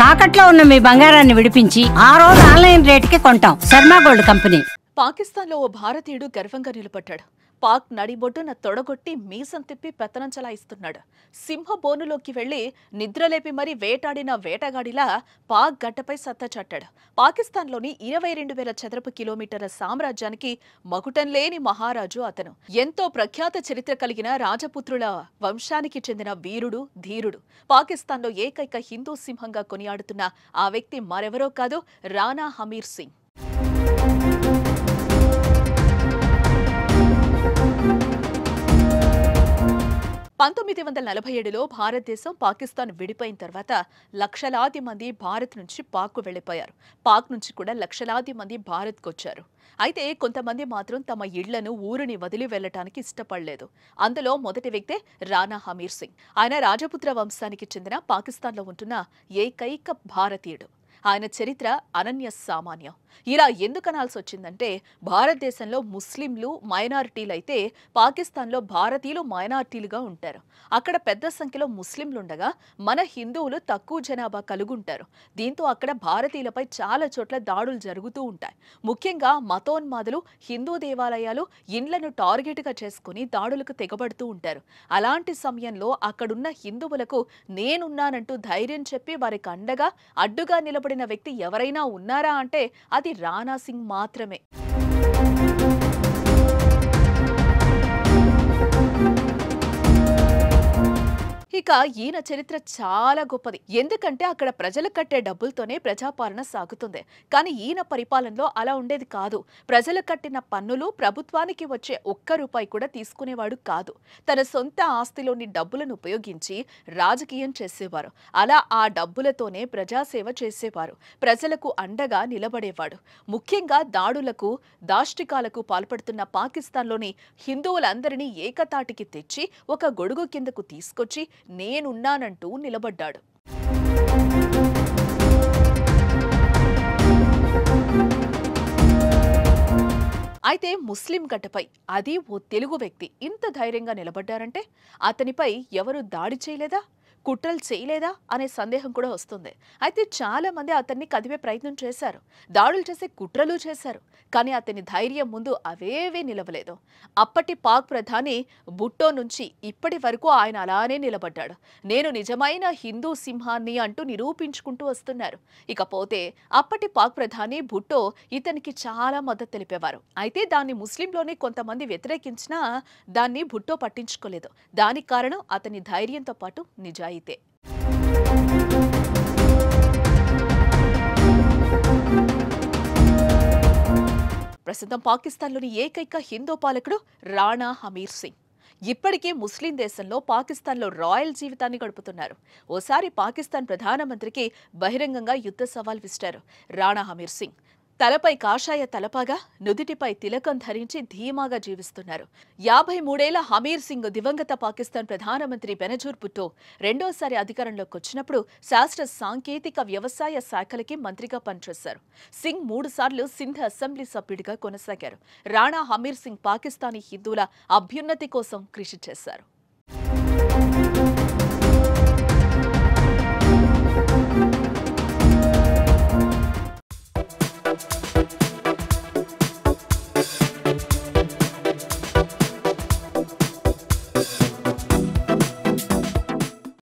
తాకట్లో ఉన్న మీ బంగారాన్ని విడిపించి ఆ రోజు ఆన్లైన్ రేటుకి కొంటాం. Sharma gold company. పాకిస్తాన్లో ఓ భారతీయుడు గర్వంగా నిలబడ్డాడు. పాక్ నడిబొడ్డున తొడగొట్టి మీసం తిప్పి పెత్తనం చలాయిస్తున్నాడు. సింహ బోనులోకి వెళ్లి నిద్రలేపి మరీ వేటాడిన వేటగాడిలా పాక్ గడ్డపై సత్తా చాటాడు. పాకిస్తాన్లోని 22,000 చదరపు కిలోమీటర్ల సామ్రాజ్యానికి మకుటం లేని మహారాజు అతను. ఎంతో ప్రఖ్యాత చరిత్ర కలిగిన రాజపుత్రుల వంశానికి చెందిన వీరుడు, ధీరుడు. పాకిస్తాన్లో ఏకైక హిందూ సింహంగా కొనియాడుతున్న ఆ వ్యక్తి మరెవరో కాదు, రాణా హమీర్ సింగ్. 1947లో భారతదేశం పాకిస్తాన్ విడిపోయిన తర్వాత లక్షలాది మంది భారత్ నుంచి పాక్కు వెళ్లిపోయారు. పాక్ నుంచి కూడా లక్షలాది మంది భారత్కు వచ్చారు. అయితే కొంతమంది మాత్రం తమ ఇళ్లను, ఊరిని వదిలి వెళ్లటానికి ఇష్టపడలేదు. అందులో మొదటి వ్యక్తే రాణా హమీర్ సింగ్. ఆయన రాజపుత్ర వంశానికి చెందిన పాకిస్తాన్లో ఉంటున్న ఏకైక భారతీయుడు. ఆయన చరిత్ర అనన్య సామాన్యం. ఇలా ఎందుకనాల్సి వచ్చిందంటే, భారతదేశంలో ముస్లింలు మైనారిటీలైతే పాకిస్తాన్లో భారతీయులు మైనారిటీలుగా ఉంటారు. అక్కడ పెద్ద సంఖ్యలో ముస్లింలుండగా మన హిందువులు తక్కువ జనాభా కలుగుంటారు. దీంతో అక్కడ భారతీయులపై చాలా చోట్ల దాడులు జరుగుతూ ఉంటాయి. ముఖ్యంగా మతోన్మాదులు హిందూ దేవాలయాలు, ఇండ్లను టార్గెట్గా చేసుకుని దాడులకు తెగబడుతూ ఉంటారు. అలాంటి సమయంలో అక్కడున్న హిందువులకు నేనున్నానంటూ ధైర్యం చెప్పి వారికి అండగా అడ్డుగా నిలబడిన వ్యక్తి ఎవరైనా ఉన్నారా అంటే అది రాణా సింగ్ మాత్రమే. ఇక ఈయన చరిత్ర చాలా గొప్పది. ఎందుకంటే అక్కడ ప్రజలు కట్టే డబ్బులతోనే ప్రజాపాలన సాగుతుంది. కానీ ఈయన పరిపాలనలో అలా ఉండేది కాదు. ప్రజలు కట్టిన పన్నులు ప్రభుత్వానికి వచ్చే ఒక్క రూపాయి కూడా తీసుకునేవాడు కాదు. తన సొంత ఆస్తిలోని డబ్బులను ఉపయోగించి రాజకీయం చేసేవారు. అలా ఆ డబ్బులతోనే ప్రజాసేవ చేసేవారు. ప్రజలకు అండగా నిలబడేవాడు. ముఖ్యంగా దాడులకు, దాష్టికాలకు పాల్పడుతున్న పాకిస్తాన్లోని హిందువులందరినీ ఏకతాటికి తెచ్చి ఒక గొడుగు కిందకు తీసుకొచ్చి నేనున్నానంటూ నిలబడ్డాడు. అయితే ముస్లిం గడ్డపై, అది ఓ తెలుగు వ్యక్తి ఇంత ధైర్యంగా నిలబడ్డారంటే అతనిపై ఎవరు దాడి చేయలేదా, కుట్రలు చేయలేదా అనే సందేహం కూడా వస్తుంది. అయితే చాలా మంది అతన్ని కదిపే ప్రయత్నం చేశారు, దాడులు చేసే కుట్రలు చేశారు. కానీ అతని ధైర్యం ముందు అవేవీ నిలవలేదు. అప్పటి పాక్ ప్రధాని భుట్టో నుంచి ఇప్పటి వరకు ఆయన అలానే నిలబడ్డాడు. నేను నిజమైన హిందూ సింహాన్ని అంటూ నిరూపించుకుంటూ వస్తున్నారు. ఇకపోతే అప్పటి పాక్ ప్రధాని భుట్టో ఇతనికి చాలా మద్దతు తెలిపేవారు. అయితే దాన్ని ముస్లింలోని కొంతమంది వ్యతిరేకించినా దాన్ని భుట్టో పట్టించుకోలేదు. దానికి కారణం అతని ధైర్యంతో పాటు నిజాయితీ. ప్రస్తుతం పాకిస్తాన్లోని ఏకైక హిందూ పాలకుడు రాణా హమీర్ సింగ్. ఇప్పటికీ ముస్లిం దేశంలో పాకిస్తాన్లో రాయల్ జీవితాన్ని గడుపుతున్నారు. ఓసారి పాకిస్తాన్ ప్రధానమంత్రికి బహిరంగంగా యుద్ధ సవాల్ విసిరారు రాణా హమీర్ సింగ్. తలపై కాషాయ తలపాగా, నుదిటిపై తిలకం ధరించి ధీమాగా జీవిస్తున్నారు. 53 ఏళ్ల హమీర్ సింగ్ దివంగత పాకిస్తాన్ ప్రధానమంత్రి బెనజీర్ భుట్టో రెండోసారి అధికారంలోకి వచ్చినప్పుడు శాస్త్ర సాంకేతిక వ్యవసాయ శాఖలకి మంత్రిగా పనిచేశారు. సింగ్ 3 సార్లు సింధ్ అసెంబ్లీ సభ్యుడిగా కొనసాగారు. రాణా హమీర్ సింగ్ పాకిస్తానీ హిందువుల అభ్యున్నతి కోసం కృషి చేశారు.